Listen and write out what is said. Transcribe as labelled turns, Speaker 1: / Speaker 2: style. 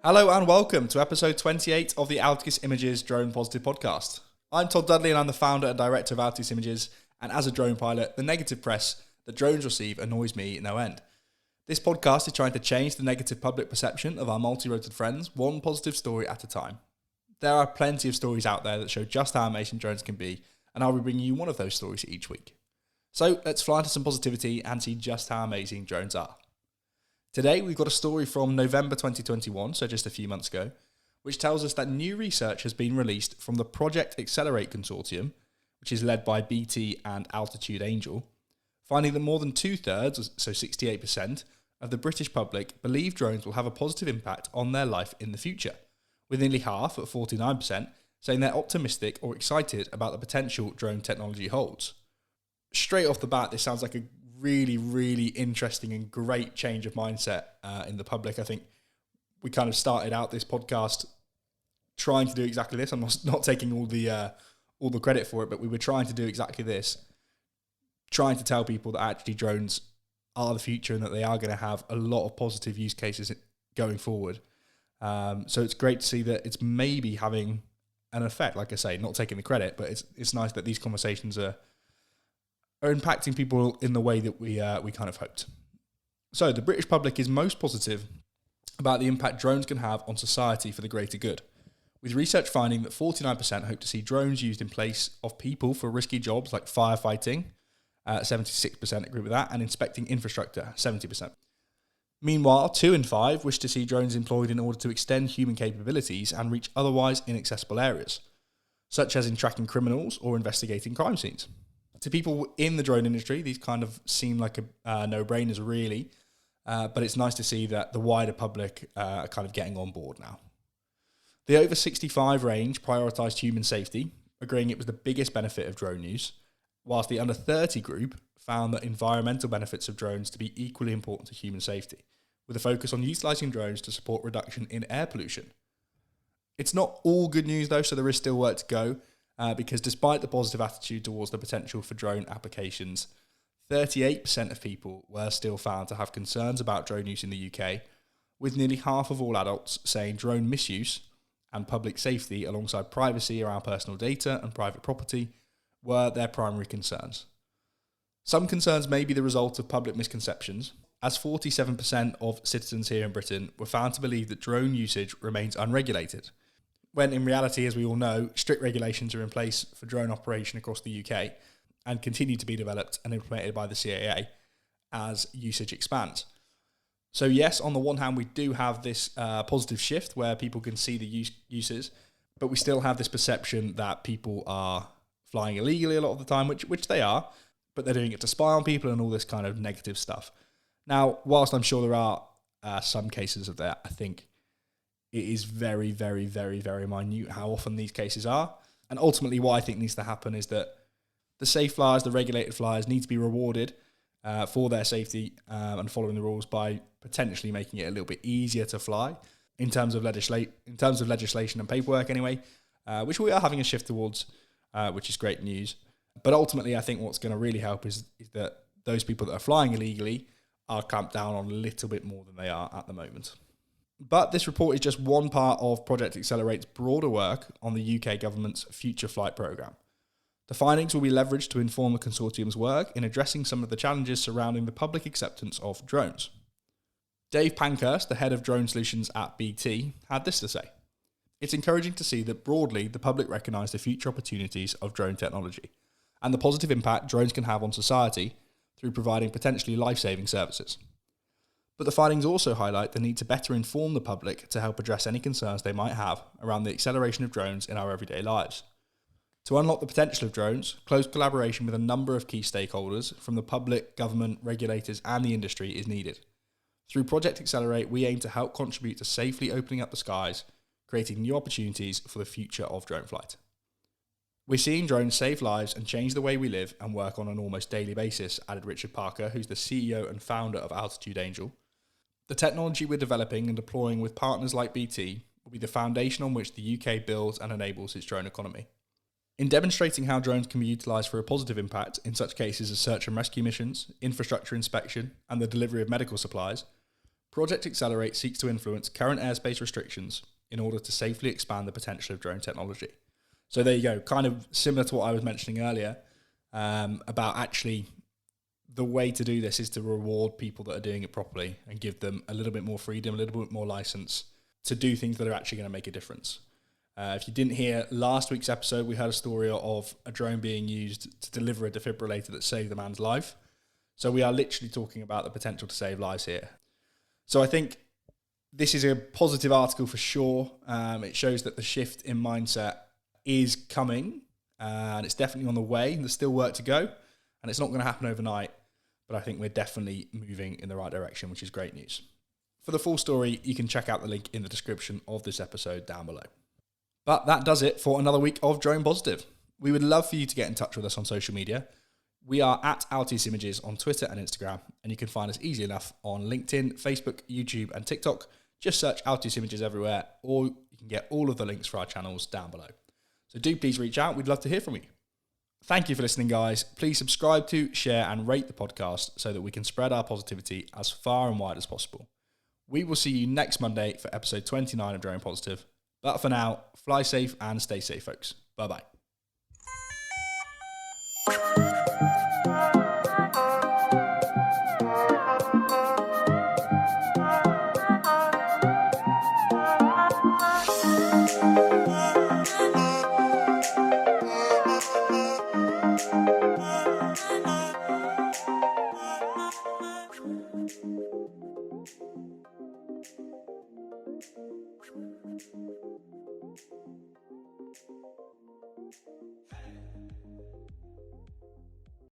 Speaker 1: Hello and welcome to episode 28 of the Altius Images Drone Positive podcast. I'm Todd Dudley and I'm the founder and director of Altius Images, and as a drone pilot, the negative press that drones receive annoys me no end. This podcast is trying to change the negative public perception of our multi-roted friends, one positive story at a time. There are plenty of stories out there that show just how amazing drones can be, and I'll be bringing you one of those stories each week. So let's fly into some positivity and see just how amazing drones are. Today, we've got a story from November 2021, so just a few months ago, which tells us that new research has been released from the Project Accelerate Consortium, which is led by BT and Altitude Angel, finding that more than two-thirds, so 68%, of the British public believe drones will have a positive impact on their life in the future, with nearly half, at 49%, saying they're optimistic or excited about the potential drone technology holds. Straight off the bat, this sounds like a really interesting and great change of mindset in the public. I think we kind of started out this podcast trying to do exactly this. I'm not taking all the credit for it, but we were trying to do exactly this, trying to tell people that actually drones are the future and that they are going to have a lot of positive use cases going forward. So it's great to see that it's maybe having an effect. Like I say, not taking the credit, but it's nice that these conversations are impacting people in the way that we kind of hoped. So the British public is most positive about the impact drones can have on society for the greater good, with research finding that 49% hope to see drones used in place of people for risky jobs like firefighting, 76% agree with that, and inspecting infrastructure, 70%. Meanwhile, 2 in 5 wish to see drones employed in order to extend human capabilities and reach otherwise inaccessible areas, such as in tracking criminals or investigating crime scenes. To people in the drone industry, these kind of seem like a no-brainers really, but it's nice to see that the wider public are kind of getting on board now. The over 65 range prioritised human safety, agreeing it was the biggest benefit of drone use, whilst the under 30 group found that environmental benefits of drones to be equally important to human safety, with a focus on utilising drones to support reduction in air pollution. It's not all good news though, so there is still work to go. Because despite the positive attitude towards the potential for drone applications, 38% of people were still found to have concerns about drone use in the UK, with nearly half of all adults saying drone misuse and public safety alongside privacy around personal data and private property were their primary concerns. Some concerns may be the result of public misconceptions, as 47% of citizens here in Britain were found to believe that drone usage remains unregulated, when in reality, as we all know, strict regulations are in place for drone operation across the UK and continue to be developed and implemented by the CAA as usage expands. So yes, on the one hand, we do have this positive shift where people can see the uses, but we still have this perception that people are flying illegally a lot of the time, which they are, but they're doing it to spy on people and all this kind of negative stuff. Now, whilst I'm sure there are some cases of that, I think it is very minute how often these cases are. And ultimately what I think needs to happen is that the safe flyers, the regulated flyers need to be rewarded for their safety and following the rules by potentially making it a little bit easier to fly in terms of legislation and paperwork anyway, which we are having a shift towards, which is great news. But ultimately I think what's going to really help is that those people that are flying illegally are clamped down on a little bit more than they are at the moment. But this report is just one part of Project Accelerate's broader work on the UK government's Future Flight programme. The findings will be leveraged to inform the consortium's work in addressing some of the challenges surrounding the public acceptance of drones. Dave Pankhurst, the head of drone solutions at BT, had this to say. It's encouraging to see that broadly the public recognise the future opportunities of drone technology and the positive impact drones can have on society through providing potentially life-saving services. But the findings also highlight the need to better inform the public to help address any concerns they might have around the acceleration of drones in our everyday lives. To unlock the potential of drones, close collaboration with a number of key stakeholders from the public, government, regulators and the industry is needed. Through Project Accelerate, we aim to help contribute to safely opening up the skies, creating new opportunities for the future of drone flight. We're seeing drones save lives and change the way we live and work on an almost daily basis, added Richard Parker, who's the CEO and founder of Altitude Angel. The technology we're developing and deploying with partners like BT will be the foundation on which the UK builds and enables its drone economy. In demonstrating how drones can be utilised for a positive impact in such cases as search and rescue missions, infrastructure inspection, and the delivery of medical supplies, Project Accelerate seeks to influence current airspace restrictions in order to safely expand the potential of drone technology. So there you go, kind of similar to what I was mentioning earlier, about actually the way to do this is to reward people that are doing it properly and give them a little bit more freedom, a little bit more license to do things that are actually going to make a difference. If you didn't hear last week's episode, we had a story of a drone being used to deliver a defibrillator that saved the man's life. So we are literally talking about the potential to save lives here. So I think this is a positive article for sure. It shows that the shift in mindset is coming, and it's definitely on the way. There's still work to go, and it's not going to happen overnight, but I think we're definitely moving in the right direction, which is great news. For the full story, you can check out the link in the description of this episode down below. But that does it for another week of Drone Positive. We would love for you to get in touch with us on social media. We are at Altius Images on Twitter and Instagram, and you can find us easy enough on LinkedIn, Facebook, YouTube, and TikTok. Just search Altius Images everywhere, or you can get all of the links for our channels down below. So do please reach out. We'd love to hear from you. Thank you for listening, guys. Please subscribe to, share, and rate the podcast so that we can spread our positivity as far and wide as possible. We will see you next Monday for episode 29 of Drone Positive. But for now, fly safe and stay safe, folks. Bye-bye.